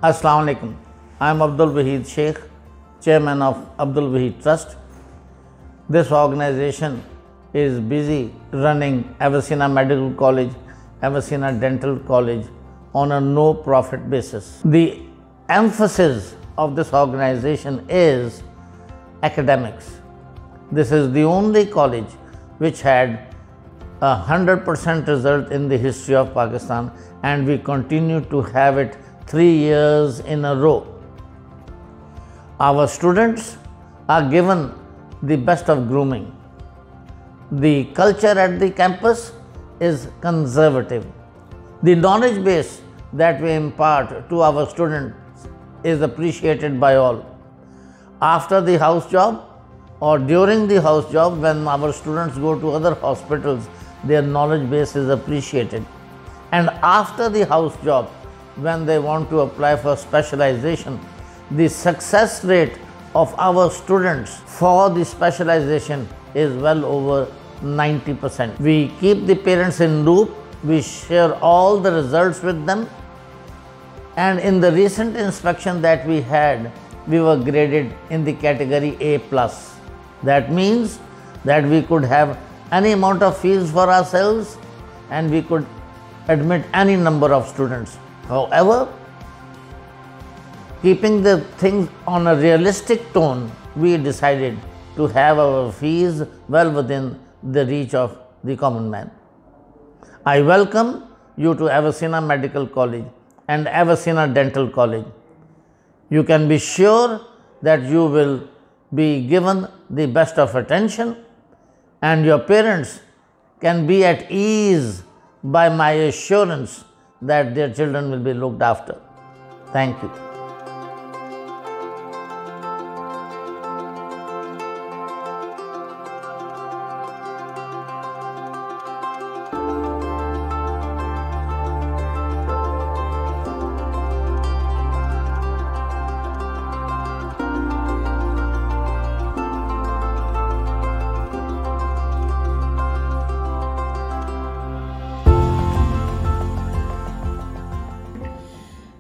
Assalamu alaikum. I am Abdul Wahid Sheikh, Chairman of Abdul Wahid Trust. This organization is busy running Avicenna Medical College, Avicenna Dental College on a no-profit basis. The emphasis of this organization is academics. This is the only college which had 100% result in the history of Pakistan, and we continue to have it 3 years in a row. Our students are given the best of grooming. The culture at the campus is conservative. The knowledge base that we impart to our students is appreciated by all. After the house job or during the house job, when our students go to other hospitals, their knowledge base is appreciated. And after the house job, when they want to apply for specialization, the success rate of our students for the specialization is well over 90%. We keep the parents in loop, we share all the results with them, and in the recent inspection that we had, we were graded in the category A+. That means that we could have any amount of fees for ourselves and we could admit any number of students. However, keeping the things on a realistic tone, we decided to have our fees well within the reach of the common man. I welcome you to Avicenna Medical College and Avicenna Dental College. You can be sure that you will be given the best of attention, and your parents can be at ease by my assurance that their children will be looked after. Thank you.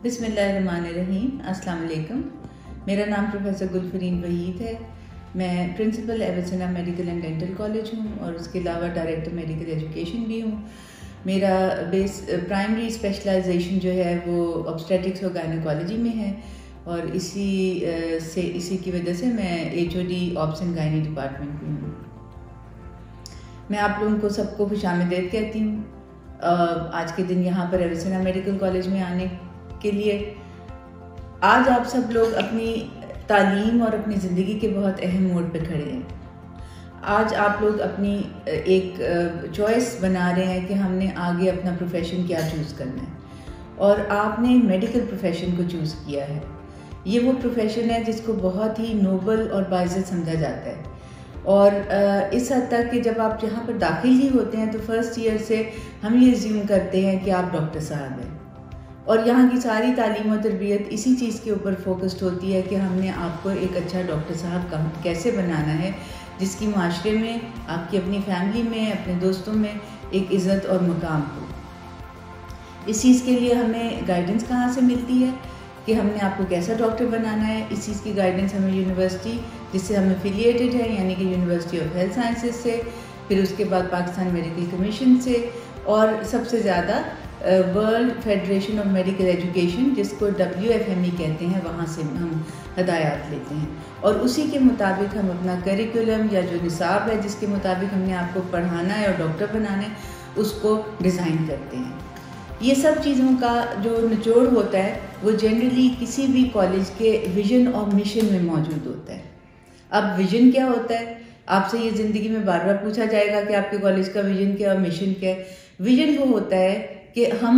बिस्मिल्लाहिर्रहमानिर्रहीम। अस्सलाम वालेकुम। मेरा नाम professor गुलफरीन Waheed है। मैं principal Avicenna medical and dental college हूँ और उसके अलावा डायरेक्टर मेडिकल एजुकेशन भी हूँ। मेरा प्राइमरी स्पेशलाइजेशन जो है वो ऑब्स्टेट्रिक्स और गायनेकोलॉजी में है और इसी की वजह से मैं HOD obs and gynae department में हूँ। मैं आप लोगों को सबको खुशामदीद कहती हूँ आज के दिन यहाँ पर एविसेना मेडिकल कॉलेज में आने के लिए। आज आप सब लोग अपनी तालीम और अपनी ज़िंदगी के बहुत अहम मोड़ पे खड़े हैं। आज आप लोग अपनी एक चॉइस बना रहे हैं कि हमने आगे अपना प्रोफेशन क्या चूज़ करना है और आपने मेडिकल प्रोफेशन को चूज़ किया है। ये वो प्रोफेशन है जिसको बहुत ही नोबल और बाइज़्ज़त समझा जाता है और इस हद तक कि जब आप यहाँ पर दाखिल ही होते हैं तो फर्स्ट ईयर से हम ये अज्यूम करते हैं कि आप डॉक्टर साहब हैं और यहाँ की सारी तालीम और तरबियत इसी चीज़ के ऊपर फोकस्ड होती है कि हमने आपको एक अच्छा डॉक्टर साहब कैसे बनाना है जिसकी माशरे में, आपकी अपनी फैमिली में, अपने दोस्तों में एक इज़्ज़त और मुकाम हो। इस चीज़ के लिए हमें गाइडेंस कहाँ से मिलती है कि हमने आपको कैसा डॉक्टर बनाना है। इस चीज़ की गाइडेंस हमें यूनिवर्सिटी जिससे हम एफिलिएटेड है यानी कि यूनिवर्सिटी ऑफ हेल्थ साइंसेज से, फिर उसके बाद पाकिस्तान मेडिकल कमीशन से और सबसे ज़्यादा world federation of medical education जिसको WFME कहते हैं, वहाँ से हम हदायत लेते हैं और उसी के मुताबिक हम अपना करिकुलम या जो निसाब है जिसके मुताबिक हमने आपको पढ़ाना है और डॉक्टर बनाना है उसको डिज़ाइन करते हैं। ये सब चीज़ों का जो निचोड़ होता है वो जनरली किसी भी कॉलेज के विज़न और मिशन में मौजूद होता है। अब विज़न क्या होता है, आपसे ये ज़िंदगी में बार बार पूछा जाएगा कि आपके कॉलेज का विज़न क्या और मिशन क्या है। विज़न वो होता है कि हम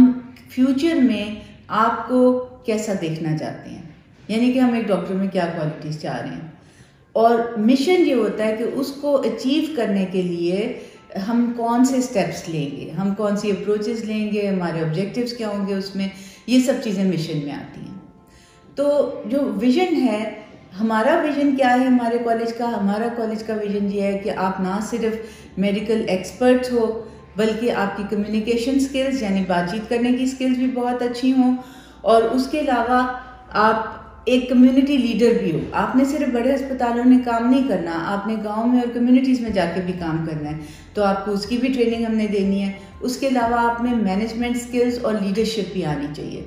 फ्यूचर में आपको कैसा देखना चाहते हैं, यानी कि हम एक डॉक्टर में क्या क्वालिटीज़ चाह रहे हैं, और मिशन ये होता है कि उसको अचीव करने के लिए हम कौन से स्टेप्स लेंगे, हम कौन सी अप्रोचेस लेंगे, हमारे ऑब्जेक्टिव्स क्या होंगे उसमें, ये सब चीज़ें मिशन में आती हैं। तो जो विज़न है, हमारा विज़न क्या है हमारे कॉलेज का? हमारा कॉलेज का विज़न ये है कि आप ना सिर्फ मेडिकल एक्सपर्ट्स हो बल्कि आपकी कम्युनिकेशन स्किल्स यानी बातचीत करने की स्किल्स भी बहुत अच्छी हों और उसके अलावा आप एक कम्युनिटी लीडर भी हो। आपने सिर्फ बड़े अस्पतालों में काम नहीं करना, आपने गांव में और कम्युनिटीज़ में जाके भी काम करना है, तो आपको उसकी भी ट्रेनिंग हमने देनी है। उसके अलावा आप में मैनेजमेंट स्किल्स और लीडरशिप भी आनी चाहिए,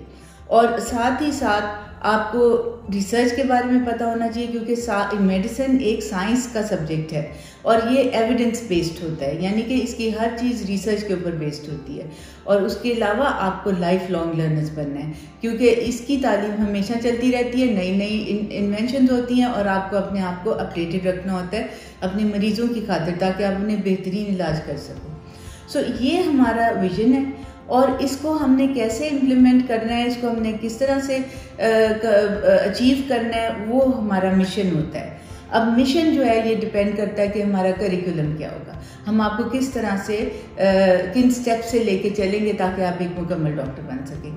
और साथ ही साथ आपको रिसर्च के बारे में पता होना चाहिए, क्योंकि मेडिसिन एक साइंस का सब्जेक्ट है और ये एविडेंस बेस्ड होता है, यानी कि इसकी हर चीज़ रिसर्च के ऊपर बेस्ड होती है। और उसके अलावा आपको लाइफ लॉन्ग लर्नर्स बनना है, क्योंकि इसकी तालीम हमेशा चलती रहती है, नई नई इन्वेंशंस होती हैं और आपको अपने आप को अपडेटेड रखना होता है अपने मरीज़ों की खातिर, ताकि आप उन्हें बेहतरीन इलाज कर सको। सो ये हमारा विजन है, और इसको हमने कैसे इम्प्लीमेंट करना है, इसको हमने किस तरह से अचीव करना है, वो हमारा मिशन होता है। अब मिशन जो है ये डिपेंड करता है कि हमारा करिकुलम क्या होगा, हम आपको किस तरह से किन स्टेप से लेके चलेंगे ताकि आप एक मुकम्मल डॉक्टर बन सकें।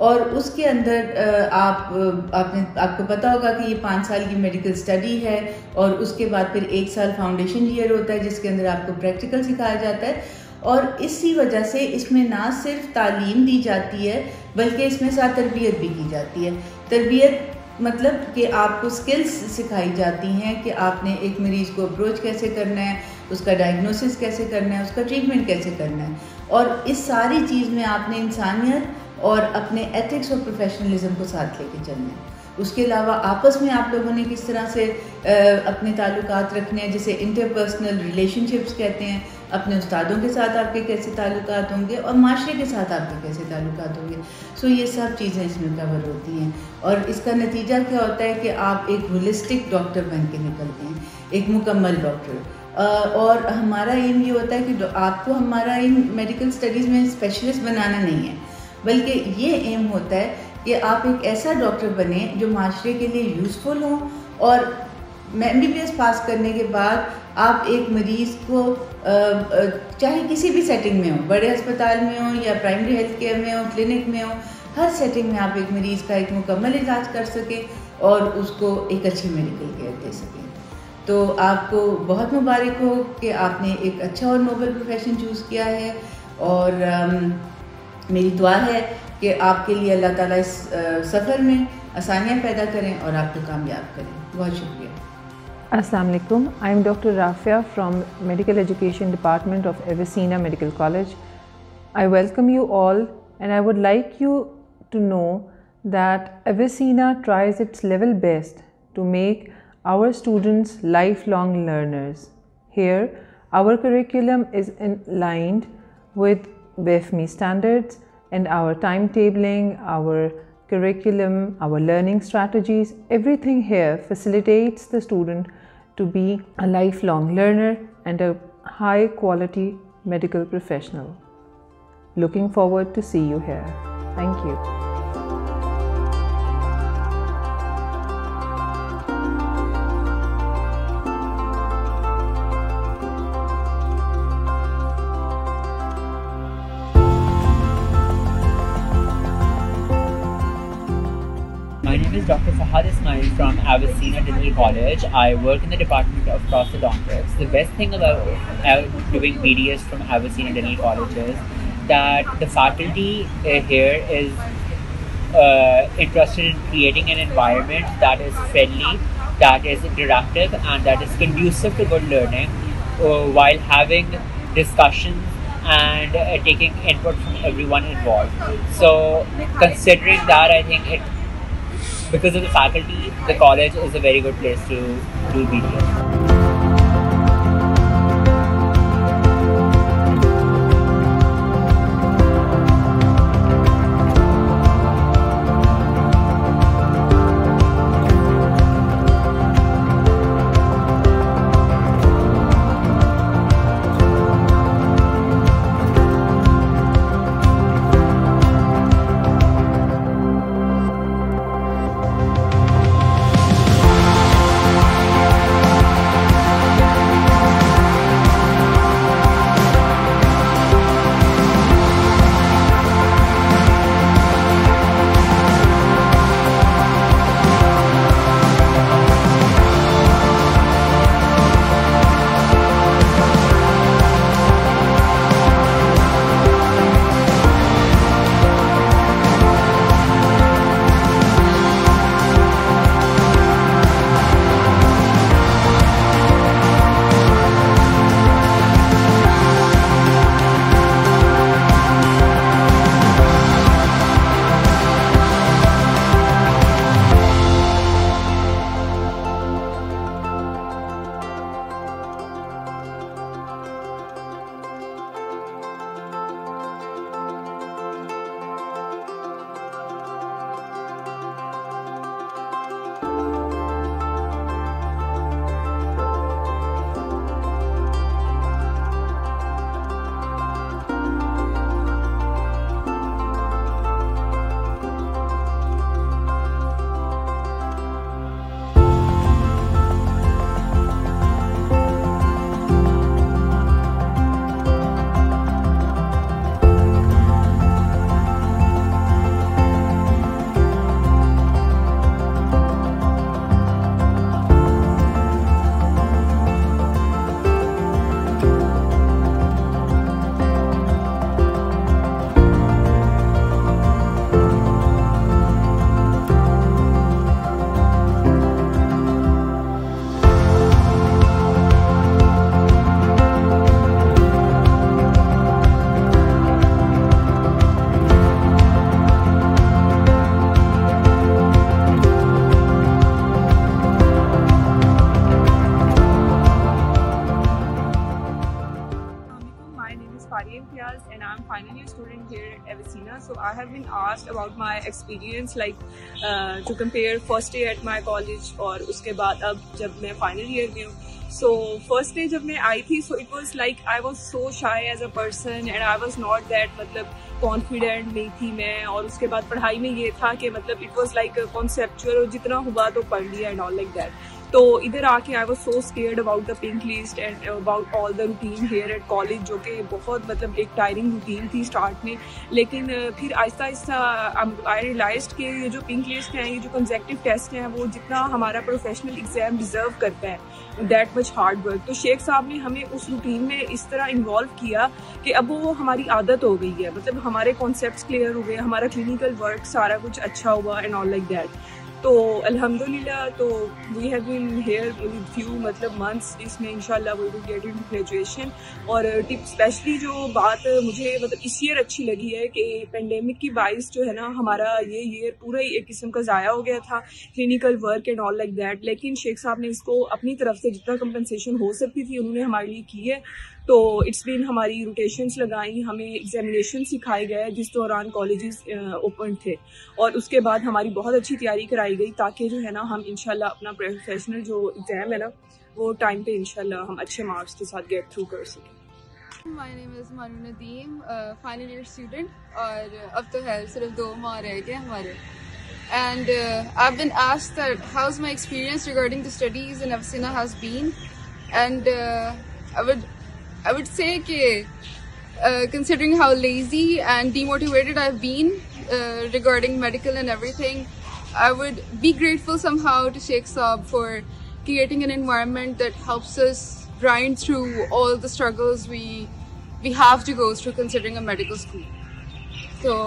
और उसके अंदर आपको पता होगा कि ये 5 साल की मेडिकल स्टडी है, और उसके बाद फिर 1 साल फाउंडेशन ईयर होता है जिसके अंदर आपको प्रैक्टिकल सिखाया जाता है। और इसी वजह से इसमें ना सिर्फ तालीम दी जाती है बल्कि इसमें साथ तरबियत भी की जाती है। तरबियत मतलब कि आपको स्किल्स सिखाई जाती हैं कि आपने एक मरीज़ को अप्रोच कैसे करना है, उसका डायग्नोसिस कैसे करना है, उसका ट्रीटमेंट कैसे करना है, और इस सारी चीज़ में आपने इंसानियत और अपने एथिक्स और प्रोफेशनलिज्म को साथ लेके चलना है। उसके अलावा आपस में आप लोगों ने किस तरह से अपने ताल्लुकात रखने हैं, जिसे इंटरपर्सनल रिलेशनशिप्स कहते हैं, अपने उस्तादों के साथ आपके कैसे ताल्लुकात होंगे और माशरे के साथ आपके कैसे ताल्लुकात होंगे। सो ये सब चीज़ें इसमें कवर होती हैं, और इसका नतीजा क्या होता है कि आप एक होलिस्टिक डॉक्टर बन के निकलते हैं, एक मुकम्मल डॉक्टर। और हमारा एम ये होता है कि आपको हमारा इन मेडिकल स्टडीज़ में स्पेशलिस्ट बनाना नहीं है, बल्कि ये एम होता है कि आप एक ऐसा डॉक्टर बने जो माशरे के लिए यूज़फुल हो, और MBBS पास करने के बाद आप एक मरीज़ को चाहे किसी भी सेटिंग में हो, बड़े अस्पताल में हो या प्राइमरी हेल्थ केयर में हो, क्लिनिक में हो, हर सेटिंग में आप एक मरीज़ का एक मुकम्मल इलाज कर सकें और उसको एक अच्छी मेडिकल केयर दे सकें। तो आपको बहुत मुबारक हो कि आपने एक अच्छा और नोबल प्रोफेशन चूज़ किया है, और मेरी दुआ है कि आपके लिए अल्लाह ताला इस सफ़र में आसानियाँ पैदा करें और आपको कामयाब करें। बहुत शुक्रिया। Assalamu alaikum. I am Dr. Rafia from Medical Education Department of Avicenna Medical College. I welcome you all, and I would like you to know that Avicenna tries its level best to make our students lifelong learners. Here, our curriculum is aligned with BFME standards, and our timetabling, our curriculum, our learning strategies, everything here facilitates the student to be a lifelong learner and a high quality medical professional. Looking forward to see you here. Thank you. My name is Dr. Fahad Ismail from Avicenna Dental College. I work in the Department of Prosthodontics. The best thing about doing BDS from Avicenna Dental College is that the faculty here is interested in creating an environment that is friendly, that is interactive, and that is conducive to good learning while having discussions and taking input from everyone involved. So considering that, I think because of the faculty, the college is a very good place to do BDS. Arya Imtiaz and I'm final year student here at Avicenna. So I have been asked about my experience like to compare first day at my college और उसके बाद अब जब मैं final year में हूँ. So first day जब मैं आई थी, so it was like I was so shy as a person and I was not that मतलब confident नहीं थी मैं. और उसके बाद पढ़ाई में ये था कि मतलब it was like conceptual और जितना हुआ तो पढ़ लिया and all like that. तो इधर आके I was so scared about the pink list and about all the routine here at college, जो कि बहुत मतलब एक टायरिंग रूटीन थी स्टार्ट में. लेकिन फिर आहिस्ता आहिस्ता आई रियलाइज्ड कि ये जो पिंक लिस्ट हैं, ये जो कंसेक्टिव टेस्ट हैं, वो जितना हमारा प्रोफेशनल एग्जाम डिजर्व करता है दैट मच हार्ड वर्क. तो शेख साहब ने हमें उस रूटीन में इस तरह इन्वॉल्व किया कि अब वो हमारी आदत हो गई है. मतलब हमारे कॉन्सेप्ट्स क्लियर हो गए, हमारा क्लिनिकल वर्क सारा कुछ अच्छा हुआ एंड ऑल लाइक दैट. तो अल्हम्दुलिल्लाह तो we have been here with few मतलब मंथ्स. इसमें इंशाल्लाह we will get into graduation. और टिप स्पेशली जो बात मुझे मतलब इस ईयर अच्छी लगी है कि पेंडेमिक की बाइस जो है ना, हमारा ये ईयर पूरा ही एक किस्म का ज़ाया हो गया था clinical work and all like that. लेकिन शेख साहब ने इसको अपनी तरफ से जितना कंपनसेशन हो सकती थी उन्होंने हमारे लिए की है. तो इट्स बीन हमारी रोटेशंस लगाई, हमें एग्जामिनेशन सिखाए गए जिस दौरान कॉलेजेस ओपन थे, और उसके बाद हमारी बहुत अच्छी तैयारी कराई गई ताकि जो है ना हम इंशाल्लाह अपना प्रोफेशनल जो एग्ज़ाम है ना वो टाइम पे इंशाल्लाह हम अच्छे मार्क्स के साथ गेट थ्रू कर सकें. My name is Manu Nadeem, final year student, और अब तो है सिर्फ 2 माह रह गए हमारे. And I've been asked that how's my experience regarding the studies in Avicenna has been, and I would say that considering how lazy and demotivated I've been regarding medical and everything, I would be grateful somehow to Sheikh Saab for creating an environment that helps us grind through all the struggles we have to go through considering a medical school. So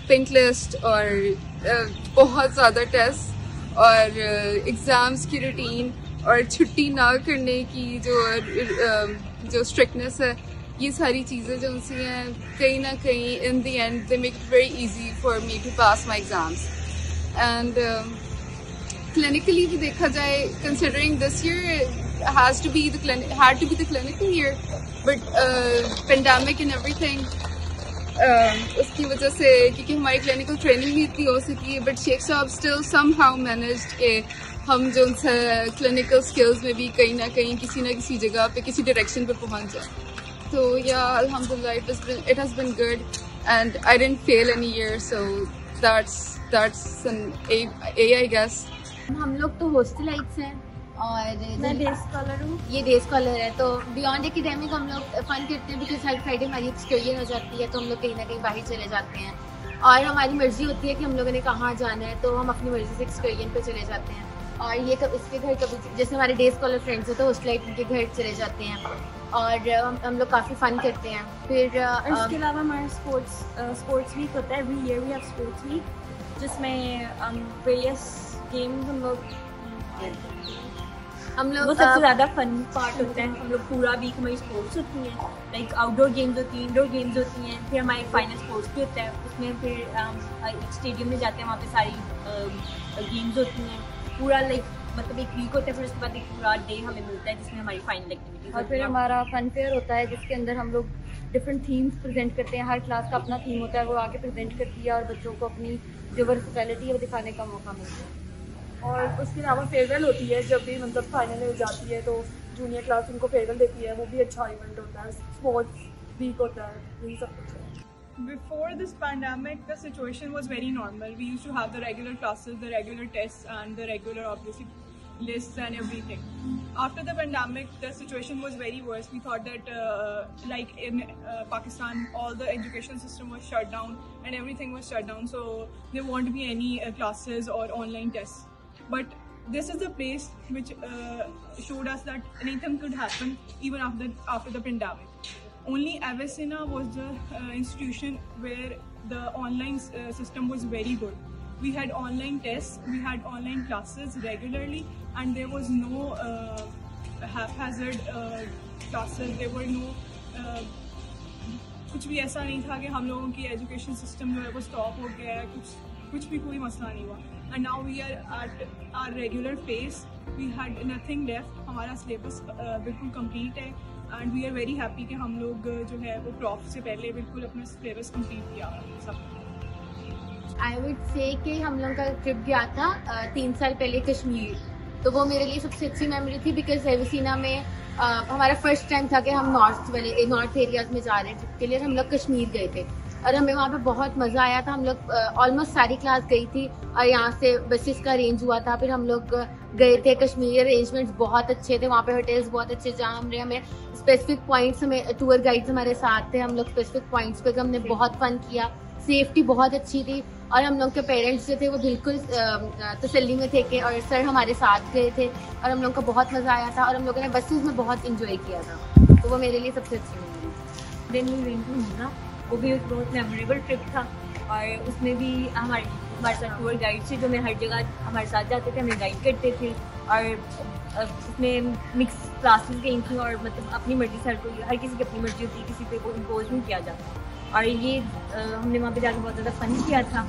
pink list और बहुत ज़्यादा test और exams की routine और छुट्टी ना करने की जो स्ट्रिक्टनेस है, ये सारी चीज़ें जो उनसे हैं कहीं ना कहीं in the end they make it very easy for me to pass my exams. And clinically भी देखा जाए, considering this year had to be the clinical year, but pandemic and everything, उसकी वजह से क्योंकि हमारी क्लिनिकल ट्रेनिंग नहीं इतनी हो सकी, बट शेख साहब स्टिल somehow managed के हम जो उनसे क्लिनिकल स्किल्स में भी कहीं ना कहीं किसी ना किसी जगह पे किसी डायरेक्शन पे पहुंच जाए. तो या अल्हम्दुलिल्लाह it has been good and I didn't fail any year, so that's an A I guess. हम लोग तो हॉस्टलाइट्स हैं और मैं डे स्कॉलर हूँ. ये डे स्कॉलर है. तो बियॉन्ड एकेडमिक हम लोग फन करते हैं बिकॉज हर फ्राइडे हमारी एक्सकर्जन हो जाती है, तो हम लोग कहीं ना कहीं बाहर चले जाते हैं और हमारी मर्जी होती है कि हम लोगों ने कहाँ जाना है, तो हम अपनी मर्जी से एक्सकर्जन पे चले जाते हैं. और ये इसके घर कभी जैसे हमारे डे स्कॉलर फ्रेंड्स हैं तो हॉस्टलाइट उनके घर चले जाते हैं और हम लोग काफ़ी फन करते हैं. फिर इसके अलावा हमारा स्पोर्ट्स वीक होता है. Every year we have sports week जिसमें वेरियस गेम्स हम लोग वो सबसे ज़्यादा फन पार्ट होता है. हम लोग पूरा वीक हमारी स्पोर्ट्स होती हैं, लाइक आउटडोर गेम्स होती हैं, इंडोर गेम्स होती हैं. फिर हमारे फाइनल स्पोर्ट्स भी होता है, उसमें फिर एक स्टेडियम में जाते हैं, वहाँ पे सारी गेम्स होती हैं. पूरा लाइक मतलब एक वीक होता है, फिर उसके बाद एक पूरा डे हमें मिलता है जिसमें हमारी फाइनल एक्टिविटीज. और फिर हमारा फन फेयर होता है जिसके अंदर हम लोग डिफरेंट थीम्स प्रेजेंट करते हैं. हर क्लास का अपना थीम होता है, वो आके प्रेजेंट करती है और बच्चों को अपनी जो वर्सटैलिटी है वो दिखाने का मौका मिलता है. और उसके अलावा फेयरवेल होती है जब भी मतलब फाइनल हो जाती है, तो जूनियर क्लास उनको फेयरवेल देती है, वो भी अच्छा इवेंट होता है. स्पोर्ट्स वीक होता है, यही सब कुछ है. Before this pandemic, the situation was very normal. We used to have the regular classes, the regular tests, and the regular obviously lists and everything. After the pandemic, the situation was very worse. We thought that like in Pakistan, all the education system was shut down and everything was shut down, so there won't be any classes or online tests. But this is the place which showed us that anything could happen even after the pandemic. Only Avicenna was the institution where the online system was very good. We had online tests, we had online classes regularly, and there was no haphazard classes. There were no कुछ भी ऐसा नहीं था कि हम लोगों की education system जो है वो स्टॉप हो गया है, कुछ भी कोई मसला नहीं हुआ. And now we are at our regular phase. We had nothing left. हमारा सिलेबस बिल्कुल कंप्लीट है. And we are very happy कि हम लोग जो है वो प्रॉफ से पहले बिल्कुल अपना सिलेबस कंप्लीट किया सब। आई वुड से कि हम लोग का ट्रिप गया था 3 साल पहले कश्मीर, तो वो मेरे लिए सबसे अच्छी मेमोरी थी बिकॉज एविसिना में हमारा फर्स्ट टाइम था कि हम नॉर्थ एरियाज में जा रहे हैं ट्रिप के लिए। हम लोग कश्मीर गए थे और हमें वहाँ पे बहुत मज़ा आया था। हम लोग ऑलमोस्ट सारी क्लास गई थी और यहाँ से बसेस का अरेंज हुआ था। फिर हम लोग गए थे कश्मीर, अरेंजमेंट्स बहुत अच्छे थे वहाँ पे, होटल्स बहुत अच्छे जहाँ हमने हमें स्पेसिफिक पॉइंट्स, हमें टूर गाइड्स हमारे साथ थे, हम लोग स्पेसिफिक पॉइंट्स पे हमने बहुत फन किया। सेफ्टी बहुत अच्छी थी और हम लोग के पेरेंट्स जो थे वो बिल्कुल तसल्ली में थे कि, और सर हमारे साथ गए थे और हम लोग को बहुत मज़ा आया था और हम लोगों ने बसेस में बहुत इंजॉय किया था। तो वो मेरे लिए सबसे अच्छी memory. Then we went to Munnar, वो भी एक बहुत मेमोरेबल ट्रिप था और उसमें भी हमारे साथ टूर गाइड थे जो हमें हर जगह हमारे साथ जाते थे, हमें गाइड करते थे। और उसमें मिक्स क्लासेस गई थी और मतलब अपनी मर्जी से हर किसी की अपनी मर्जी होती है, किसी पे को इम्पोज नहीं किया जाता। और ये हमने वहाँ पे जाकर बहुत ज़्यादा फन किया था।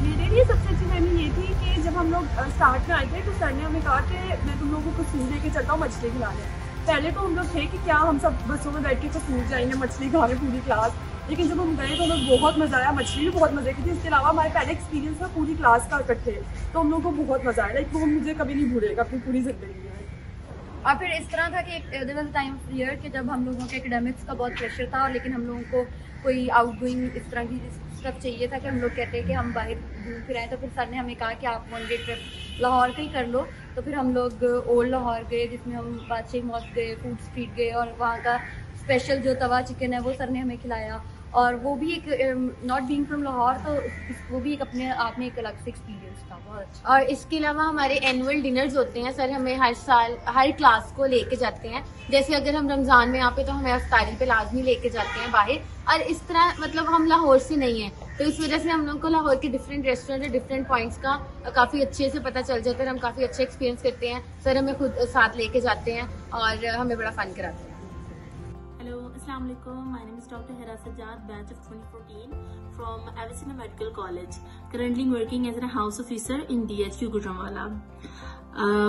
मेरे लिए सबसे अच्छी मेमोरी ये थी कि जब हम लोग स्टार्ट में आए थे तो सर ने हमें कहा कि मैं तुम लोगों को कसूर लेके चलता हूँ मछली खिलाने। पहले तो हम लोग थे कि क्या हम सब बसों में बैठ के कसूर जाएंगे मछली खाने पूरी क्लास, लेकिन जब हम गए तो हमें बहुत मज़ा आया, मछली भी बहुत मज़े की थी। इसके अलावा हमारे पहले एक्सपीरियंस था पूरी क्लास का इकट्ठे, तो हम लोग को बहुत मज़ा आया। लाइक वो मुझे कभी नहीं भूलेगा अपनी पूरी ज़िंदगी में। और फिर इस तरह था कि there was time of year कि जब हम लोगों के एकेडमिक्स का बहुत प्रेशर था और लेकिन हम लोगों को कोई आउटगोइंग इस तरह की स्टफ चाहिए था कि हम लोग कहते हैं कि हम बाहर घूम फिर आए। तो फिर सर ने हमें कहा कि आप 1 डे ट्रिप लाहौर का ही कर लो। तो फिर हम लोग ओल्ड लाहौर गए जिसमें हम बादशाही मॉस्क गए, फूड स्ट्रीट गए और वहाँ का स्पेशल जो तवा चिकन है वो सर ने हमें खिलाया। और वो भी एक नॉट बीइंग फ्रॉम लाहौर तो वो भी एक अपने आप में एक अलग से एक्सपीरियंस था, बहुत अच्छा। और इसके अलावा हमारे एनुअल डिनर्स होते हैं, सर हमें हर साल हर क्लास को लेके जाते हैं। जैसे अगर हम रमज़ान में यहाँ पे तो हमें अफ्तारी पे लाजमी लेके जाते हैं बाहर। और इस तरह मतलब हम लाहौर से नहीं हैं तो इस वजह से हम लोग को लाहौर के डिफरेंट रेस्टोरेंट और डिफरेंट पॉइंट्स का काफ़ी अच्छे से पता चल जाता है। हम काफ़ी अच्छे एक्सपीरियंस करते हैं, सर हमें खुद साथ लेके जाते हैं और हमें बड़ा फन कराते हैं। Hello, Assalamu alaikum. My name is Dr. Hira Sajjad, batch of 2014 from Avicenna Medical College. Currently working as a house officer in DHQ Gujranwala.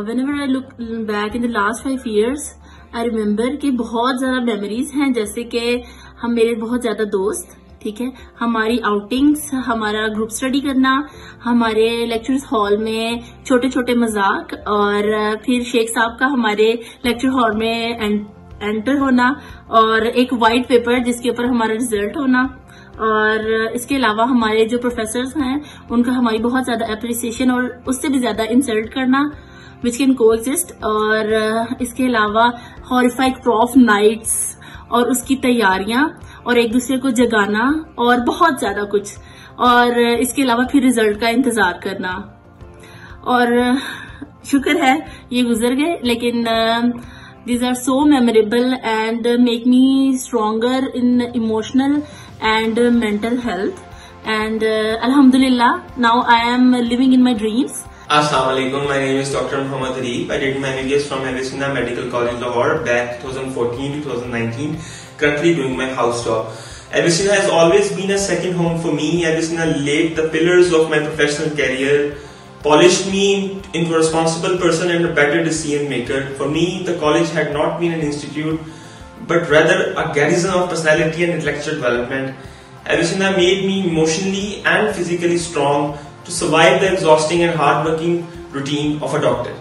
Whenever I look back in the last 5 years, I remember कि बहुत ज़्यादा memories हैं, जैसे कि हम मेरे बहुत ज़्यादा दोस्त, ठीक है, हमारी आउटिंग्स, हमारा ग्रुप स्टडी करना, हमारे लेक्चर्स हॉल में छोटे छोटे मजाक और फिर शेख साहब का हमारे लेक्चर हॉल में एंटर होना और एक वाइट पेपर जिसके ऊपर हमारा रिजल्ट होना। और इसके अलावा हमारे जो प्रोफेसर्स हैं उनका हमारी बहुत ज्यादा अप्रिसिएशन और उससे भी ज्यादा इंसल्ट करना विच कैन को एग्जिस्ट। और इसके अलावा हॉरिफाइड प्रॉफ नाइट्स और उसकी तैयारियां और एक दूसरे को जगाना और बहुत ज्यादा कुछ। और इसके अलावा फिर रिजल्ट का इंतजार करना। और शुक्र है ये गुजर गए, लेकिन these are so memorable and make me stronger in emotional and mental health. And alhamdulillah, now I am living in my dreams. Assalamu alaikum. My name is Dr. Muhammad Arif. I did my MBBS from Avicenna Medical College, Lahore, back 2014 to 2019. Currently doing my house job. Avicenna has always been a second home for me. Avicenna laid the pillars of my professional career, polished me into a responsible person and a better decision maker. For me, the college had not been an institute, but rather a garrison of personality and intellectual development. Avicenna made me emotionally and physically strong to survive the exhausting and hard-working routine of a doctor.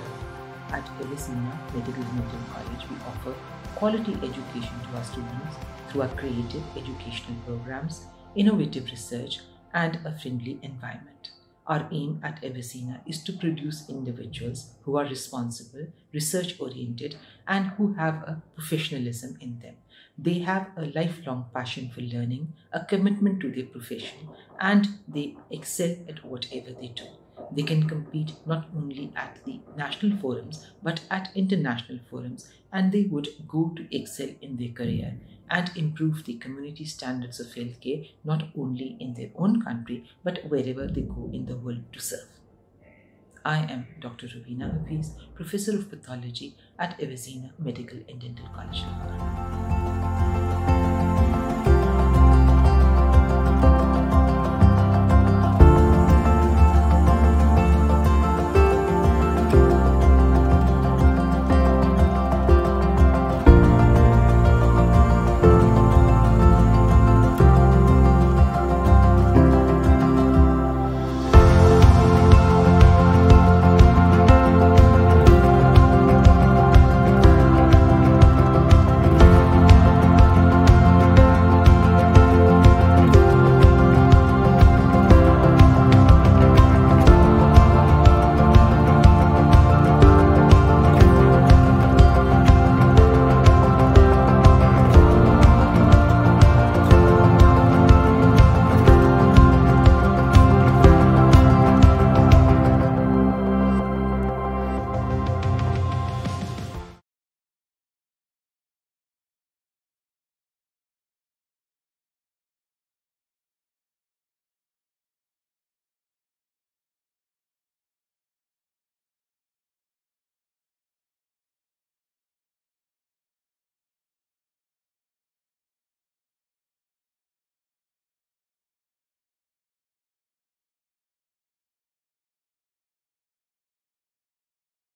At Avicenna Medical College, we offer quality education to our students through our creative educational programs, innovative research, and a friendly environment. Our aim at Avicenna is to produce individuals who are responsible, research-oriented, and who have a professionalism in them. They have a lifelong passion for learning, a commitment to their profession, and they excel at whatever they do. They can compete not only at the national forums, but at international forums, and they would go to excel in their career and improve the community standards of healthcare not only in their own country but wherever they go in the world to serve. I am Dr. Rubina Hafiz, Professor of Pathology at Avicenna Medical and Dental College.